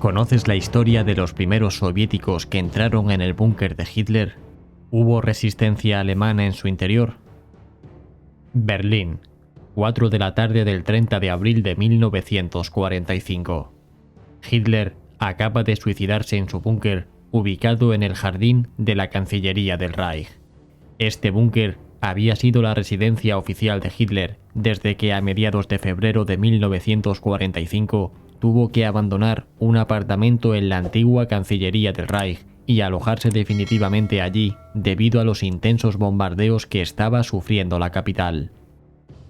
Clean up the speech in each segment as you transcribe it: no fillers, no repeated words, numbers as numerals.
¿Conoces la historia de los primeros soviéticos que entraron en el búnker de Hitler? ¿Hubo resistencia alemana en su interior? Berlín, 4 de la tarde del 30 de abril de 1945. Hitler acaba de suicidarse en su búnker, ubicado en el jardín de la Cancillería del Reich. Este búnker había sido la residencia oficial de Hitler desde que a mediados de febrero de 1945 tuvo que abandonar un apartamento en la antigua Cancillería del Reich y alojarse definitivamente allí debido a los intensos bombardeos que estaba sufriendo la capital.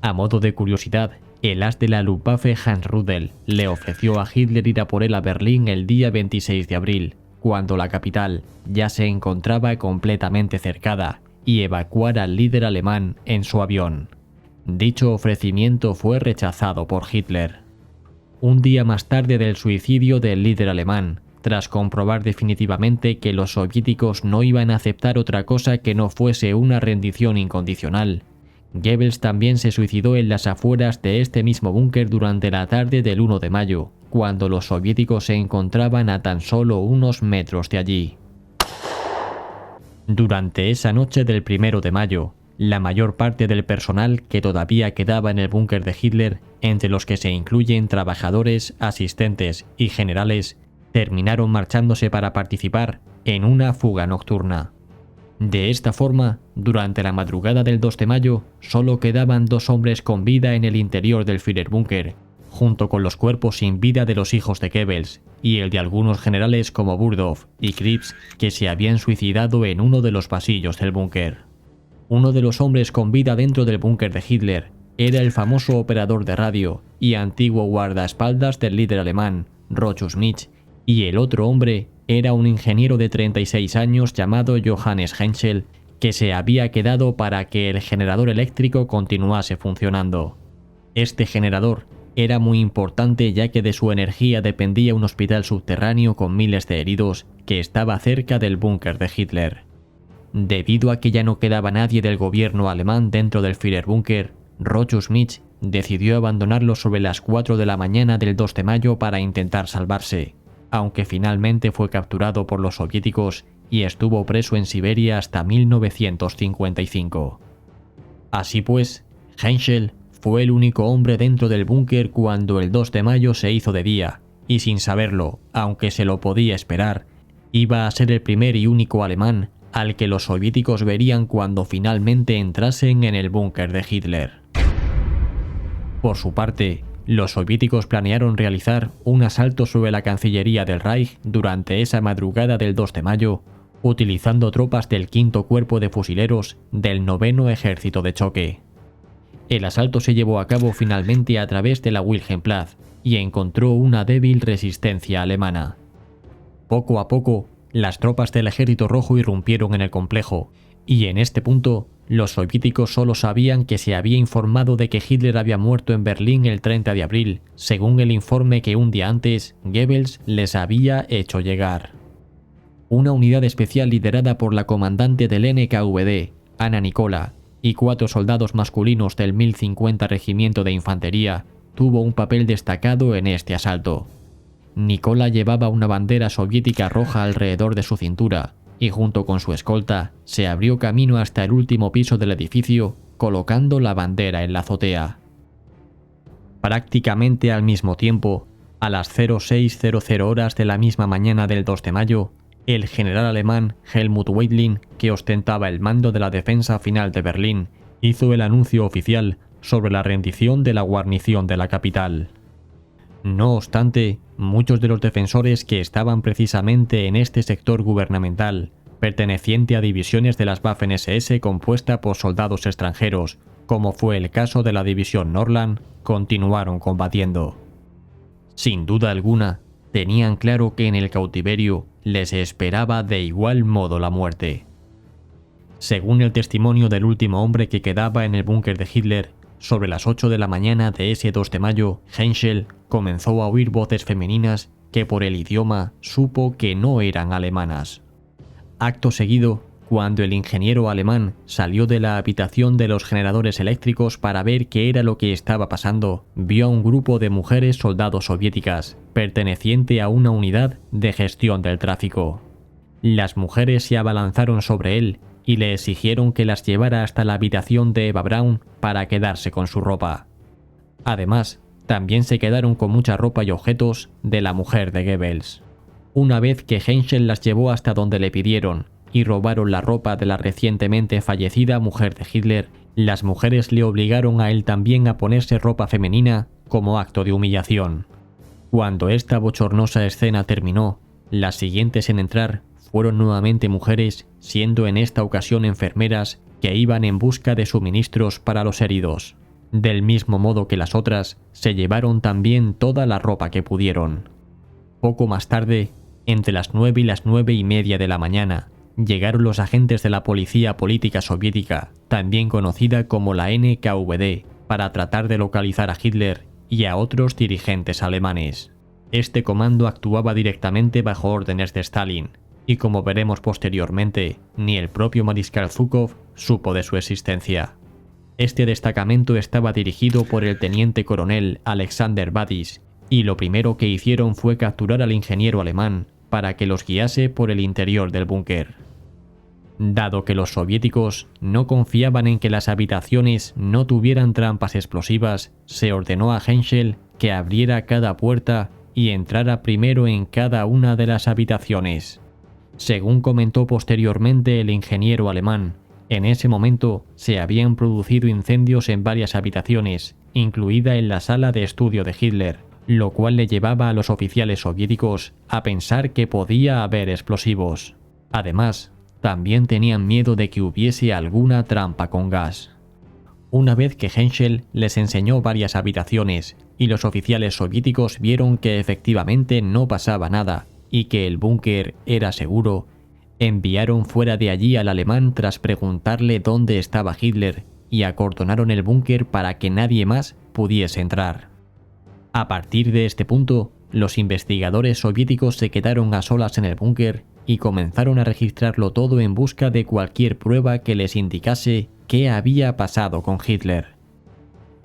A modo de curiosidad, el as de la Luftwaffe Hans Rudel le ofreció a Hitler ir a por él a Berlín el día 26 de abril, cuando la capital ya se encontraba completamente cercada, y evacuar al líder alemán en su avión. Dicho ofrecimiento fue rechazado por Hitler. Un día más tarde del suicidio del líder alemán, tras comprobar definitivamente que los soviéticos no iban a aceptar otra cosa que no fuese una rendición incondicional, Goebbels también se suicidó en las afueras de este mismo búnker durante la tarde del 1 de mayo, cuando los soviéticos se encontraban a tan solo unos metros de allí. Durante esa noche del 1 de mayo, la mayor parte del personal que todavía quedaba en el búnker de Hitler, entre los que se incluyen trabajadores, asistentes y generales, terminaron marchándose para participar en una fuga nocturna. De esta forma, durante la madrugada del 2 de mayo, solo quedaban 2 hombres con vida en el interior del Führerbunker, junto con los cuerpos sin vida de los hijos de Goebbels y el de algunos generales como Burdow y Krebs, que se habían suicidado en uno de los pasillos del búnker. Uno de los hombres con vida dentro del búnker de Hitler era el famoso operador de radio y antiguo guardaespaldas del líder alemán, Rochus Schmidt, y el otro hombre era un ingeniero de 36 años llamado Johannes Henschel, que se había quedado para que el generador eléctrico continuase funcionando. Este generador era muy importante ya que de su energía dependía un hospital subterráneo con miles de heridos que estaba cerca del búnker de Hitler. Debido a que ya no quedaba nadie del gobierno alemán dentro del Führerbunker, Rochus Schmidt decidió abandonarlo sobre las 4 de la mañana del 2 de mayo para intentar salvarse, aunque finalmente fue capturado por los soviéticos y estuvo preso en Siberia hasta 1955. Así pues, Henschel fue el único hombre dentro del búnker cuando el 2 de mayo se hizo de día, y sin saberlo, aunque se lo podía esperar, iba a ser el primer y único alemán al que los soviéticos verían cuando finalmente entrasen en el búnker de Hitler. Por su parte, los soviéticos planearon realizar un asalto sobre la Cancillería del Reich durante esa madrugada del 2 de mayo, utilizando tropas del 5º Cuerpo de Fusileros del 9º Ejército de Choque. El asalto se llevó a cabo finalmente a través de la Wilhelmplatz y encontró una débil resistencia alemana. Poco a poco, las tropas del Ejército Rojo irrumpieron en el complejo, y en este punto, los soviéticos solo sabían que se había informado de que Hitler había muerto en Berlín el 30 de abril, según el informe que un día antes Goebbels les había hecho llegar. Una unidad especial liderada por la comandante del NKVD, Anna Nicola, y 4 soldados masculinos del 1050 Regimiento de Infantería, tuvo un papel destacado en este asalto. Nicola llevaba una bandera soviética roja alrededor de su cintura, y junto con su escolta, se abrió camino hasta el último piso del edificio, colocando la bandera en la azotea. Prácticamente al mismo tiempo, a las 06:00 horas de la misma mañana del 2 de mayo, el general alemán Helmut Weidling, que ostentaba el mando de la defensa final de Berlín, hizo el anuncio oficial sobre la rendición de la guarnición de la capital. No obstante, muchos de los defensores que estaban precisamente en este sector gubernamental, perteneciente a divisiones de las Waffen-SS compuesta por soldados extranjeros, como fue el caso de la división Nordland, continuaron combatiendo. Sin duda alguna, tenían claro que en el cautiverio les esperaba de igual modo la muerte. Según el testimonio del último hombre que quedaba en el búnker de Hitler, sobre las 8 de la mañana de ese 2 de mayo, Henschel comenzó a oír voces femeninas que por el idioma supo que no eran alemanas. Acto seguido, cuando el ingeniero alemán salió de la habitación de los generadores eléctricos para ver qué era lo que estaba pasando, vio a un grupo de mujeres soldados soviéticas perteneciente a una unidad de gestión del tráfico. Las mujeres se abalanzaron sobre él y le exigieron que las llevara hasta la habitación de Eva Braun para quedarse con su ropa. Además, también se quedaron con mucha ropa y objetos de la mujer de Goebbels. Una vez que Henschel las llevó hasta donde le pidieron y robaron la ropa de la recientemente fallecida mujer de Hitler, las mujeres le obligaron a él también a ponerse ropa femenina como acto de humillación. Cuando esta bochornosa escena terminó, las siguientes en entrar fueron nuevamente mujeres, siendo en esta ocasión enfermeras que iban en busca de suministros para los heridos. Del mismo modo que las otras, se llevaron también toda la ropa que pudieron. Poco más tarde, entre las 9 y las 9:30 de la mañana, llegaron los agentes de la Policía Política Soviética, también conocida como la NKVD, para tratar de localizar a Hitler y a otros dirigentes alemanes. Este comando actuaba directamente bajo órdenes de Stalin, y como veremos posteriormente, ni el propio mariscal Zhukov supo de su existencia. Este destacamento estaba dirigido por el teniente coronel Alexander Badis, y lo primero que hicieron fue capturar al ingeniero alemán para que los guiase por el interior del búnker. Dado que los soviéticos no confiaban en que las habitaciones no tuvieran trampas explosivas, se ordenó a Henschel que abriera cada puerta y entrara primero en cada una de las habitaciones. Según comentó posteriormente el ingeniero alemán, en ese momento se habían producido incendios en varias habitaciones, incluida en la sala de estudio de Hitler, lo cual le llevaba a los oficiales soviéticos a pensar que podía haber explosivos. Además, también tenían miedo de que hubiese alguna trampa con gas. Una vez que Henschel les enseñó varias habitaciones y los oficiales soviéticos vieron que efectivamente no pasaba nada y que el búnker era seguro, enviaron fuera de allí al alemán tras preguntarle dónde estaba Hitler y acordonaron el búnker para que nadie más pudiese entrar. A partir de este punto, los investigadores soviéticos se quedaron a solas en el búnker y comenzaron a registrarlo todo en busca de cualquier prueba que les indicase qué había pasado con Hitler.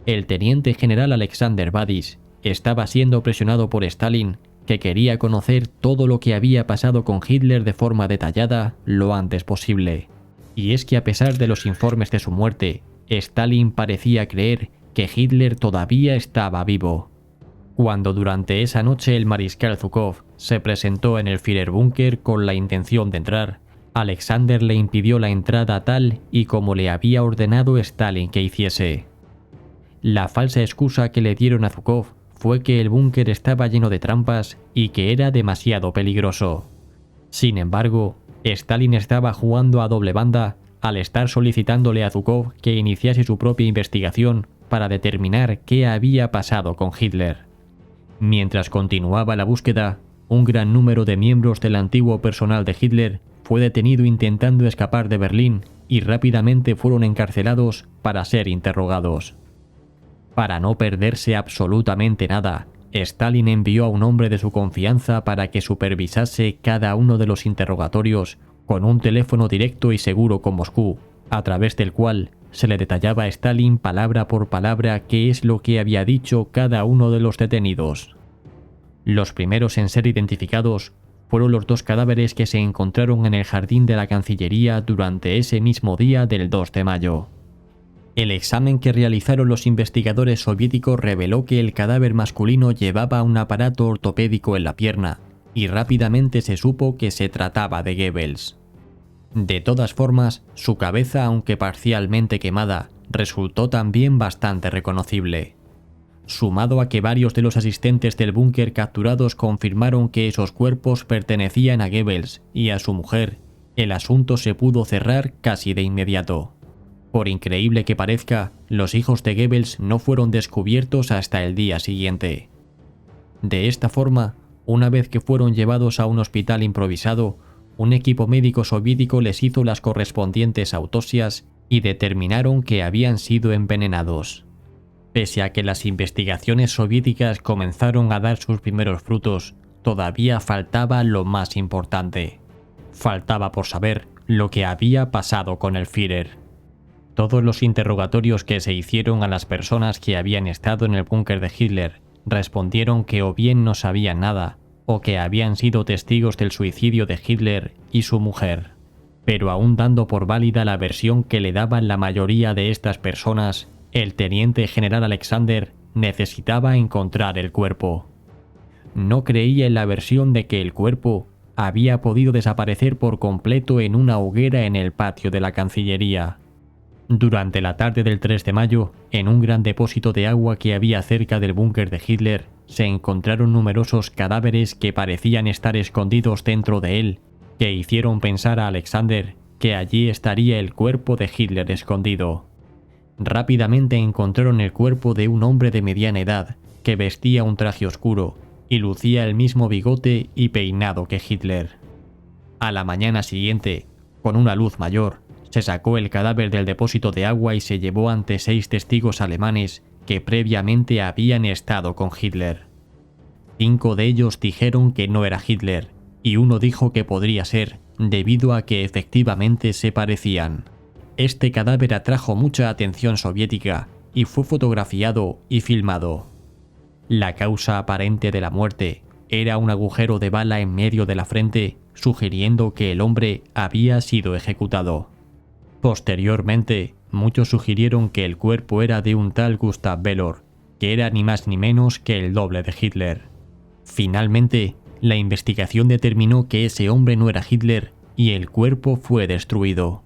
El teniente general Alexander Badis estaba siendo presionado por Stalin, que quería conocer todo lo que había pasado con Hitler de forma detallada lo antes posible. Y es que a pesar de los informes de su muerte, Stalin parecía creer que Hitler todavía estaba vivo. Cuando durante esa noche el mariscal Zhukov se presentó en el Führerbunker con la intención de entrar, Alexander le impidió la entrada tal y como le había ordenado Stalin que hiciese. La falsa excusa que le dieron a Zhukov fue que el búnker estaba lleno de trampas y que era demasiado peligroso. Sin embargo, Stalin estaba jugando a doble banda al estar solicitándole a Zhukov que iniciase su propia investigación para determinar qué había pasado con Hitler. Mientras continuaba la búsqueda, un gran número de miembros del antiguo personal de Hitler fue detenido intentando escapar de Berlín y rápidamente fueron encarcelados para ser interrogados. Para no perderse absolutamente nada, Stalin envió a un hombre de su confianza para que supervisase cada uno de los interrogatorios con un teléfono directo y seguro con Moscú, a través del cual se le detallaba a Stalin palabra por palabra qué es lo que había dicho cada uno de los detenidos. Los primeros en ser identificados fueron los 2 cadáveres que se encontraron en el jardín de la Cancillería durante ese mismo día del 2 de mayo. El examen que realizaron los investigadores soviéticos reveló que el cadáver masculino llevaba un aparato ortopédico en la pierna, y rápidamente se supo que se trataba de Goebbels. De todas formas, su cabeza, aunque parcialmente quemada, resultó también bastante reconocible. Sumado a que varios de los asistentes del búnker capturados confirmaron que esos cuerpos pertenecían a Goebbels y a su mujer, el asunto se pudo cerrar casi de inmediato. Por increíble que parezca, los hijos de Goebbels no fueron descubiertos hasta el día siguiente. De esta forma, una vez que fueron llevados a un hospital improvisado, un equipo médico soviético les hizo las correspondientes autopsias y determinaron que habían sido envenenados. Pese a que las investigaciones soviéticas comenzaron a dar sus primeros frutos, todavía faltaba lo más importante. Faltaba por saber lo que había pasado con el Führer. Todos los interrogatorios que se hicieron a las personas que habían estado en el búnker de Hitler respondieron que o bien no sabían nada, o que habían sido testigos del suicidio de Hitler y su mujer. Pero aún dando por válida la versión que le daban la mayoría de estas personas, el teniente general Alexander necesitaba encontrar el cuerpo. No creía en la versión de que el cuerpo había podido desaparecer por completo en una hoguera en el patio de la Cancillería. Durante la tarde del 3 de mayo, en un gran depósito de agua que había cerca del búnker de Hitler, se encontraron numerosos cadáveres que parecían estar escondidos dentro de él, que hicieron pensar a Alexander que allí estaría el cuerpo de Hitler escondido. Rápidamente encontraron el cuerpo de un hombre de mediana edad, que vestía un traje oscuro y lucía el mismo bigote y peinado que Hitler. A la mañana siguiente, con una luz mayor, se sacó el cadáver del depósito de agua y se llevó ante 6 testigos alemanes que previamente habían estado con Hitler. 5 de ellos dijeron que no era Hitler, y uno dijo que podría ser, debido a que efectivamente se parecían. Este cadáver atrajo mucha atención soviética y fue fotografiado y filmado. La causa aparente de la muerte era un agujero de bala en medio de la frente, sugiriendo que el hombre había sido ejecutado. Posteriormente, muchos sugirieron que el cuerpo era de un tal Gustav Behlor, que era ni más ni menos que el doble de Hitler. Finalmente, la investigación determinó que ese hombre no era Hitler y el cuerpo fue destruido.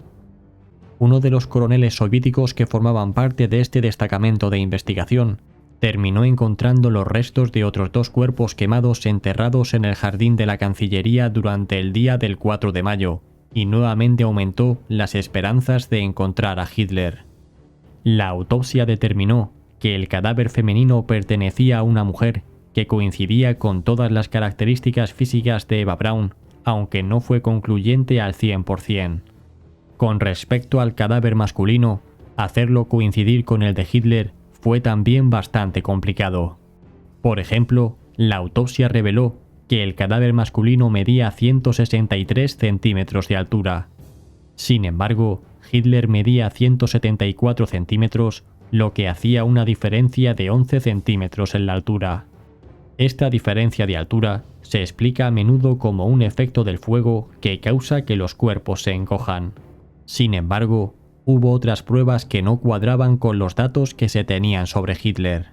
Uno de los coroneles soviéticos que formaban parte de este destacamento de investigación terminó encontrando los restos de otros 2 cuerpos quemados enterrados en el jardín de la Cancillería durante el día del 4 de mayo, y nuevamente aumentó las esperanzas de encontrar a Hitler. La autopsia determinó que el cadáver femenino pertenecía a una mujer que coincidía con todas las características físicas de Eva Braun, aunque no fue concluyente al 100%. Con respecto al cadáver masculino, hacerlo coincidir con el de Hitler fue también bastante complicado. Por ejemplo, la autopsia reveló que el cadáver masculino medía 163 centímetros de altura. Sin embargo, Hitler medía 174 centímetros, lo que hacía una diferencia de 11 centímetros en la altura. Esta diferencia de altura se explica a menudo como un efecto del fuego que causa que los cuerpos se encojan. Sin embargo, hubo otras pruebas que no cuadraban con los datos que se tenían sobre Hitler.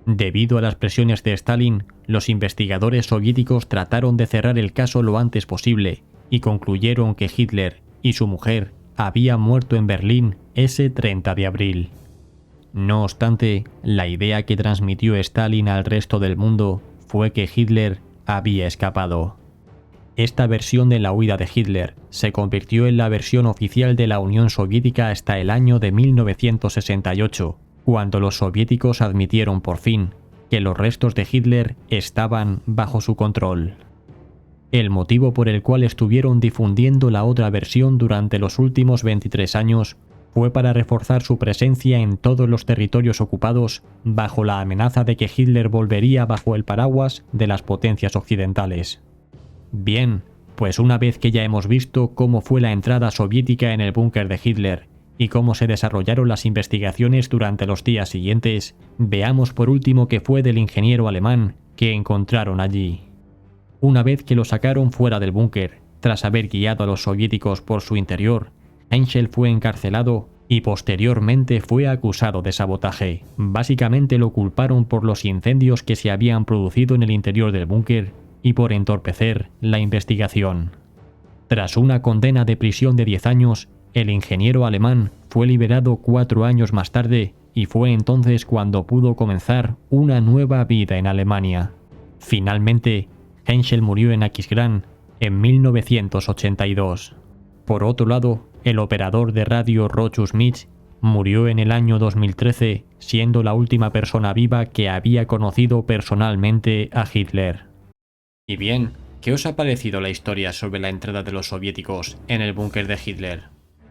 Debido a las presiones de Stalin, los investigadores soviéticos trataron de cerrar el caso lo antes posible y concluyeron que Hitler y su mujer habían muerto en Berlín ese 30 de abril. No obstante, la idea que transmitió Stalin al resto del mundo fue que Hitler había escapado. Esta versión de la huida de Hitler se convirtió en la versión oficial de la Unión Soviética hasta el año de 1968, cuando los soviéticos admitieron por fin que los restos de Hitler estaban bajo su control. El motivo por el cual estuvieron difundiendo la otra versión durante los últimos 23 años fue para reforzar su presencia en todos los territorios ocupados bajo la amenaza de que Hitler volvería bajo el paraguas de las potencias occidentales. Bien, pues una vez que ya hemos visto cómo fue la entrada soviética en el búnker de Hitler y cómo se desarrollaron las investigaciones durante los días siguientes, veamos por último qué fue del ingeniero alemán que encontraron allí. Una vez que lo sacaron fuera del búnker, tras haber guiado a los soviéticos por su interior, Henschel fue encarcelado y posteriormente fue acusado de sabotaje. Básicamente lo culparon por los incendios que se habían producido en el interior del búnker y por entorpecer la investigación. Tras una condena de prisión de 10 años, el ingeniero alemán fue liberado 4 años más tarde y fue entonces cuando pudo comenzar una nueva vida en Alemania. Finalmente, Henschel murió en Aquisgrán en 1982. Por otro lado, el operador de radio Rochus Mitch murió en el año 2013, siendo la última persona viva que había conocido personalmente a Hitler. Y bien, ¿qué os ha parecido la historia sobre la entrada de los soviéticos en el búnker de Hitler?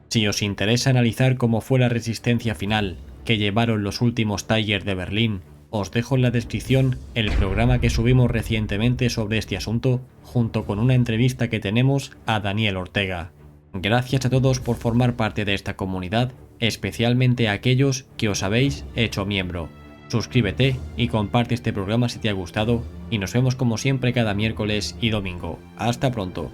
Si os interesa analizar cómo fue la resistencia final que llevaron los últimos Tiger de Berlín, os dejo en la descripción el programa que subimos recientemente sobre este asunto, junto con una entrevista que tenemos a Daniel Ortega. Gracias a todos por formar parte de esta comunidad, especialmente a aquellos que os habéis hecho miembro. Suscríbete y comparte este programa si te ha gustado y nos vemos como siempre cada miércoles y domingo. Hasta pronto.